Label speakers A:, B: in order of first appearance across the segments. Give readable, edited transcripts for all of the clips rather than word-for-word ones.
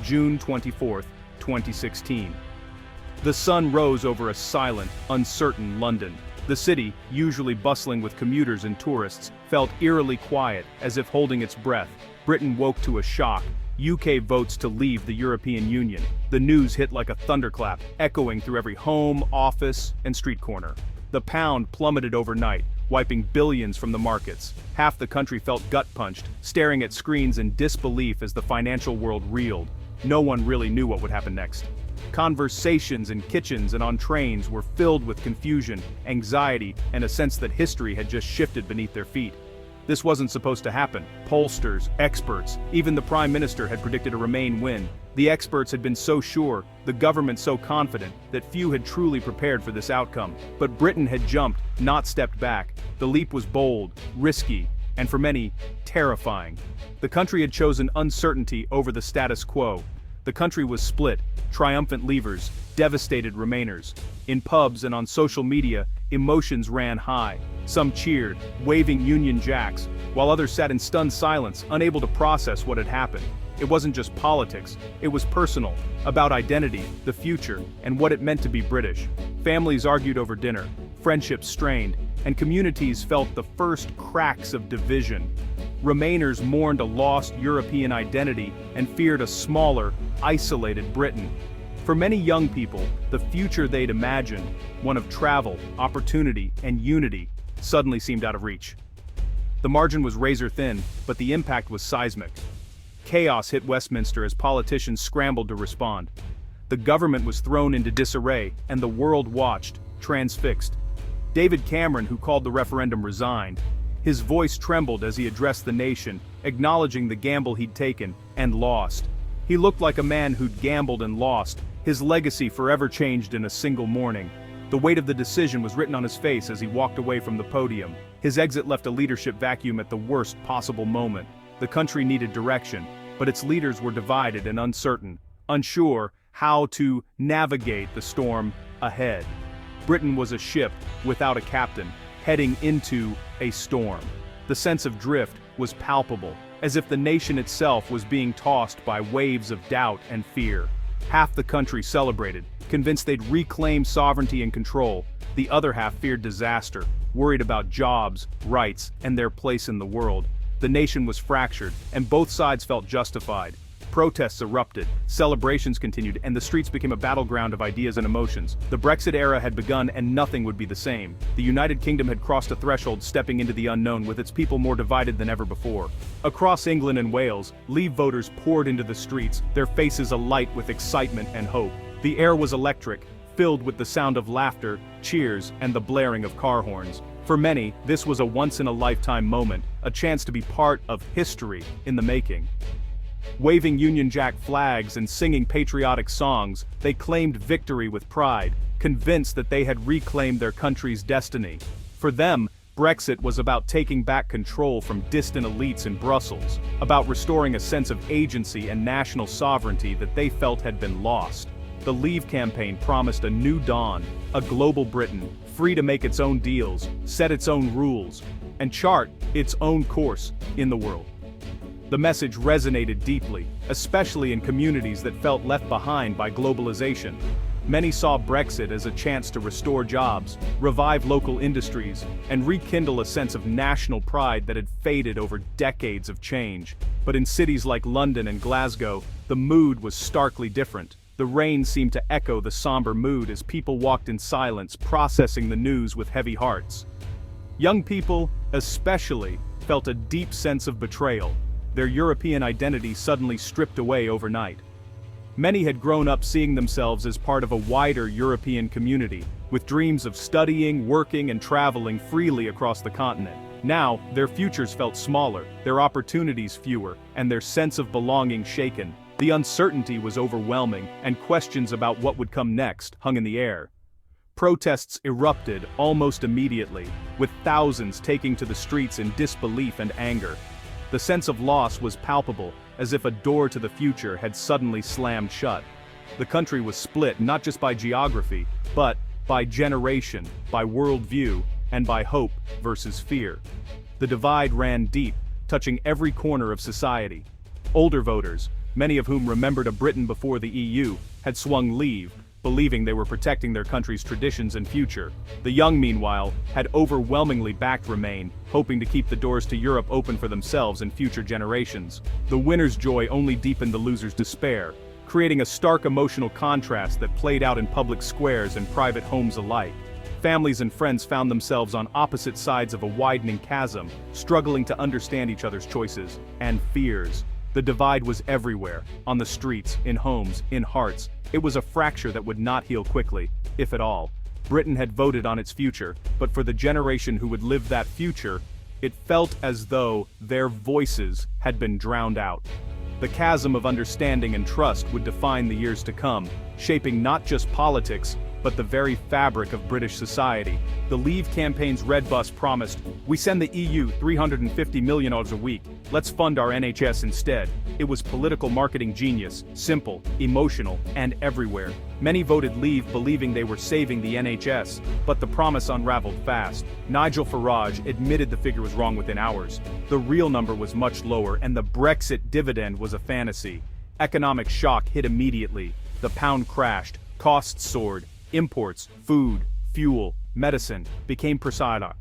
A: June 24, 2016. The sun rose over a silent, uncertain London. The city, usually bustling with commuters and tourists, felt eerily quiet, as if holding its breath. Britain woke to a shock. UK votes to leave the European Union. The news hit like a thunderclap, echoing through every home, office, and street corner. The pound plummeted overnight, wiping billions from the markets. Half the country felt gut-punched, staring at screens in disbelief as the financial world reeled. No one really knew what would happen next. Conversations in kitchens and on trains were filled with confusion, anxiety, and a sense that history had just shifted beneath their feet. This wasn't supposed to happen. Pollsters, experts, even the Prime Minister had predicted a Remain win. The experts had been so sure, the government so confident, that few had truly prepared for this outcome. But Britain had jumped, not stepped back. The leap was bold, risky, and for many, terrifying. The country had chosen uncertainty over the status quo. The country was split, triumphant leavers, devastated remainers. In pubs and on social media, emotions ran high. Some cheered, waving Union Jacks, while others sat in stunned silence, unable to process what had happened. It wasn't just politics, it was personal, about identity, the future, and what it meant to be British. Families argued over dinner, friendships strained, and communities felt the first cracks of division. Remainers mourned a lost European identity and feared a smaller, isolated Britain. For many young people, the future they'd imagined, one of travel, opportunity, and unity, suddenly seemed out of reach. The margin was razor thin, but the impact was seismic. Chaos hit Westminster as politicians scrambled to respond. The government was thrown into disarray, and the world watched, transfixed. David Cameron, who called the referendum, resigned. His voice trembled as he addressed the nation, acknowledging the gamble he'd taken, and lost. He looked like a man who'd gambled and lost, his legacy forever changed in a single morning. The weight of the decision was written on his face as he walked away from the podium. His exit left a leadership vacuum at the worst possible moment. The country needed direction, but its leaders were divided and uncertain, unsure how to navigate the storm ahead. Britain was a ship without a captain, heading into a storm. The sense of drift was palpable, as if the nation itself was being tossed by waves of doubt and fear. Half the country celebrated, convinced they'd reclaim sovereignty and control. The other half feared disaster, worried about jobs, rights, and their place in the world. The nation was fractured, and both sides felt justified. Protests erupted, celebrations continued, and the streets became a battleground of ideas and emotions. The Brexit era had begun, and nothing would be the same. The United Kingdom had crossed a threshold, stepping into the unknown, with its people more divided than ever before. Across England and Wales, Leave voters poured into the streets, their faces alight with excitement and hope. The air was electric, filled with the sound of laughter, cheers, and the blaring of car horns. For many, this was a once-in-a-lifetime moment, a chance to be part of history in the making. Waving Union Jack flags and singing patriotic songs, they claimed victory with pride, convinced that they had reclaimed their country's destiny. For them, Brexit was about taking back control from distant elites in Brussels, about restoring a sense of agency and national sovereignty that they felt had been lost. The Leave campaign promised a new dawn, a global Britain, free to make its own deals, set its own rules, and chart its own course in the world. The message resonated deeply, especially in communities that felt left behind by globalization. Many saw Brexit as a chance to restore jobs, revive local industries, and rekindle a sense of national pride that had faded over decades of change. But in cities like London and Glasgow, the mood was starkly different. The rain seemed to echo the somber mood as people walked in silence, processing the news with heavy hearts. Young people, especially, felt a deep sense of betrayal, their European identity suddenly stripped away overnight. Many had grown up seeing themselves as part of a wider European community, with dreams of studying, working, and traveling freely across the continent. Now, their futures felt smaller, their opportunities fewer, and their sense of belonging shaken. The uncertainty was overwhelming, and questions about what would come next hung in the air. Protests erupted almost immediately, with thousands taking to the streets in disbelief and anger. The sense of loss was palpable, as if a door to the future had suddenly slammed shut. The country was split not just by geography, but by generation, by worldview, and by hope versus fear. The divide ran deep, touching every corner of society. Older voters, many of whom remembered a Britain before the EU, had swung leave, believing they were protecting their country's traditions and future. The young, meanwhile, had overwhelmingly backed Remain, hoping to keep the doors to Europe open for themselves and future generations. The winner's joy only deepened the loser's despair, creating a stark emotional contrast that played out in public squares and private homes alike. Families and friends found themselves on opposite sides of a widening chasm, struggling to understand each other's choices and fears. The divide was everywhere, on the streets, in homes, in hearts. It was a fracture that would not heal quickly, if at all. Britain had voted on its future, but for the generation who would live that future, it felt as though their voices had been drowned out. The chasm of understanding and trust would define the years to come, shaping not just politics, but the very fabric of British society. The Leave campaign's red bus promised, "We send the EU $350 million a week, let's fund our NHS instead." It was political marketing genius, simple, emotional, and everywhere. Many voted Leave believing they were saving the NHS, but the promise unraveled fast. Nigel Farage admitted the figure was wrong within hours. The real number was much lower, and the Brexit dividend was a fantasy. Economic shock hit immediately. The pound crashed, costs soared. Imports, food, fuel, medicine became prosaic.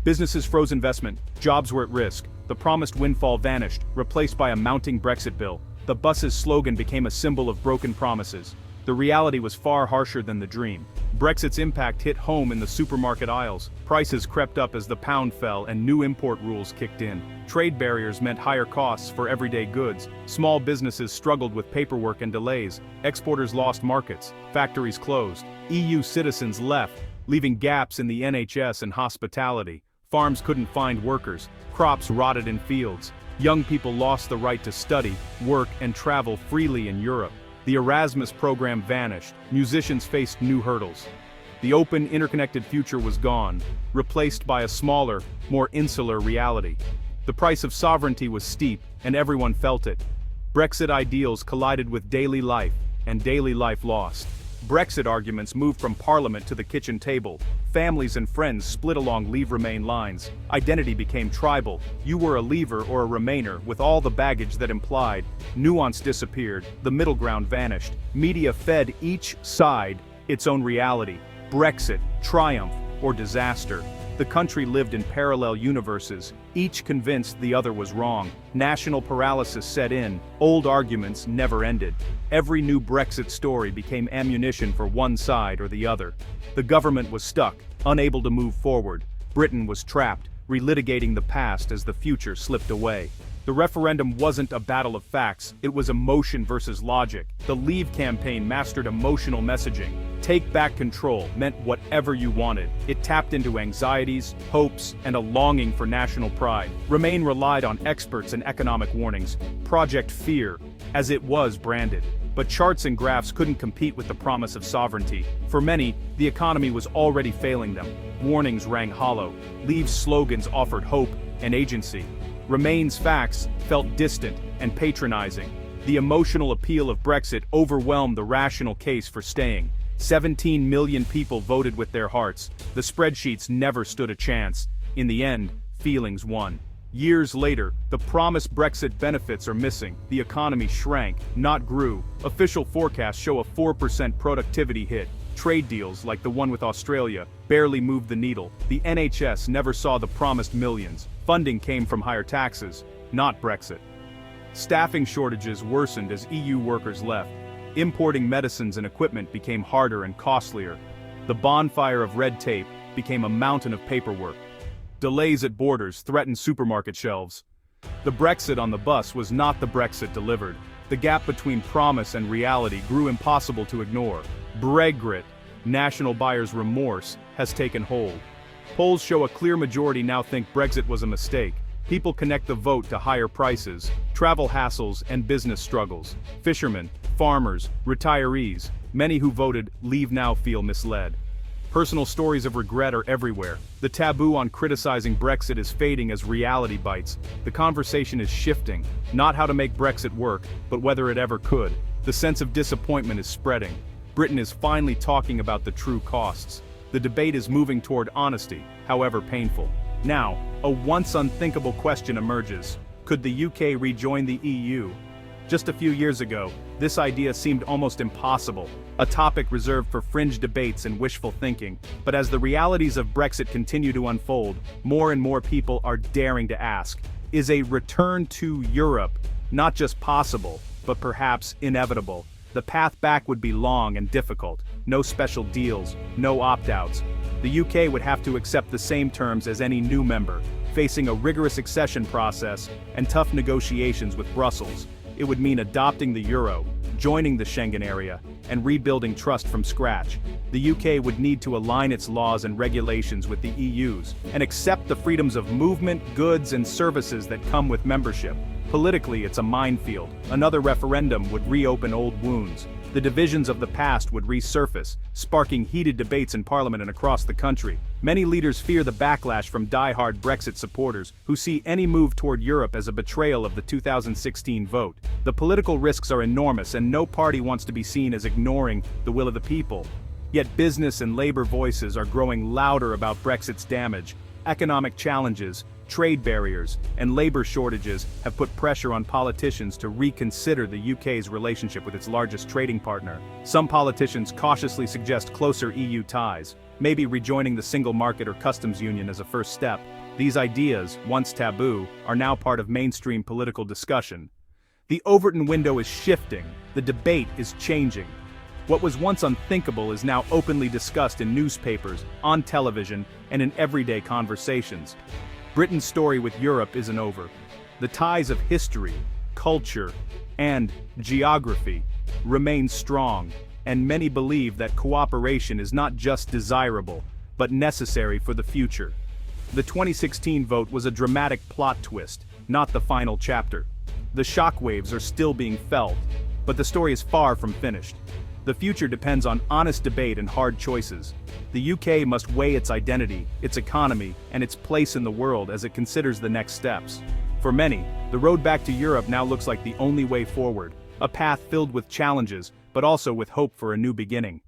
A: Businesses froze investment, jobs were at risk. The promised windfall vanished, replaced by a mounting Brexit bill. The bus's slogan became a symbol of broken promises. The reality was far harsher than the dream. Brexit's impact hit home in the supermarket aisles. Prices crept up as the pound fell and new import rules kicked in. Trade barriers meant higher costs for everyday goods. Small businesses struggled with paperwork and delays. Exporters lost markets. Factories closed. EU citizens left, leaving gaps in the NHS and hospitality. Farms couldn't find workers. Crops rotted in fields. Young people lost the right to study, work, and travel freely in Europe. The Erasmus program vanished. Musicians faced new hurdles. The open, interconnected future was gone, replaced by a smaller, more insular reality. The price of sovereignty was steep, and everyone felt it. Brexit ideals collided with daily life, and daily life lost. Brexit arguments moved from Parliament to the kitchen table. Families and friends split along Leave-Remain lines. Identity became tribal. You were a Leaver or a Remainer, with all the baggage that implied. Nuance disappeared. The middle ground vanished. Media fed each side its own reality. Brexit, triumph, or disaster. The country lived in parallel universes, each convinced the other was wrong. National paralysis set in. Old arguments never ended. Every new Brexit story became ammunition for one side or the other. The government was stuck, unable to move forward. Britain was trapped, relitigating the past as the future slipped away. The referendum wasn't a battle of facts, it was emotion versus logic. The Leave campaign mastered emotional messaging. Take back control meant whatever you wanted. It tapped into anxieties, hopes, and a longing for national pride. Remain relied on experts and economic warnings. Project Fear, as it was branded. But charts and graphs couldn't compete with the promise of sovereignty. For many, the economy was already failing them. Warnings rang hollow. Leave's slogans offered hope and agency. Remain's facts felt distant and patronizing. The emotional appeal of Brexit overwhelmed the rational case for staying. 17 million people voted with their hearts. The spreadsheets never stood a chance. In the end, feelings won. Years later, the promised Brexit benefits are missing. The economy shrank, not grew. Official forecasts show a 4% productivity hit. Trade deals, like the one with Australia, barely moved the needle. The NHS never saw the promised millions. Funding came from higher taxes, not Brexit. Staffing shortages worsened as EU workers left. Importing medicines and equipment became harder and costlier. The bonfire of red tape became a mountain of paperwork. Delays at borders threatened supermarket shelves. The Brexit on the bus was not the Brexit delivered. The gap between promise and reality grew impossible to ignore. Brexit, national buyers' remorse, has taken hold. Polls show a clear majority now think Brexit was a mistake. People connect the vote to higher prices, travel hassles, and business struggles. Fishermen, farmers, retirees, many who voted Leave now feel misled. Personal stories of regret are everywhere. The taboo on criticizing Brexit is fading as reality bites. The conversation is shifting, not how to make Brexit work, but whether it ever could. The sense of disappointment is spreading. Britain is finally talking about the true costs. The debate is moving toward honesty, however painful. Now, a once unthinkable question emerges. Could the UK rejoin the EU? Just a few years ago, this idea seemed almost impossible, a topic reserved for fringe debates and wishful thinking. But as the realities of Brexit continue to unfold, more and more people are daring to ask, is a return to Europe not just possible, but perhaps inevitable? The path back would be long and difficult, no special deals, no opt-outs. The UK would have to accept the same terms as any new member, facing a rigorous accession process and tough negotiations with Brussels. It would mean adopting the euro, joining the Schengen area, and rebuilding trust from scratch. The UK would need to align its laws and regulations with the EU's, and accept the freedoms of movement, goods, and services that come with membership. Politically, it's a minefield. Another referendum would reopen old wounds. The divisions of the past would resurface, sparking heated debates in Parliament and across the country. Many leaders fear the backlash from die-hard Brexit supporters, who see any move toward Europe as a betrayal of the 2016 vote. The political risks are enormous, and no party wants to be seen as ignoring the will of the people. Yet business and labor voices are growing louder about Brexit's damage. Economic challenges, trade barriers, and labor shortages have put pressure on politicians to reconsider the UK's relationship with its largest trading partner. Some politicians cautiously suggest closer EU ties, maybe rejoining the single market or customs union as a first step. These ideas, once taboo, are now part of mainstream political discussion. The Overton window is shifting, the debate is changing. What was once unthinkable is now openly discussed in newspapers, on television, and in everyday conversations. Britain's story with Europe isn't over. The ties of history, culture, and geography remain strong, and many believe that cooperation is not just desirable, but necessary for the future. The 2016 vote was a dramatic plot twist, not the final chapter. The shockwaves are still being felt, but the story is far from finished. The future depends on honest debate and hard choices. The UK must weigh its identity, its economy, and its place in the world as it considers the next steps. For many, the road back to Europe now looks like the only way forward, a path filled with challenges, but also with hope for a new beginning.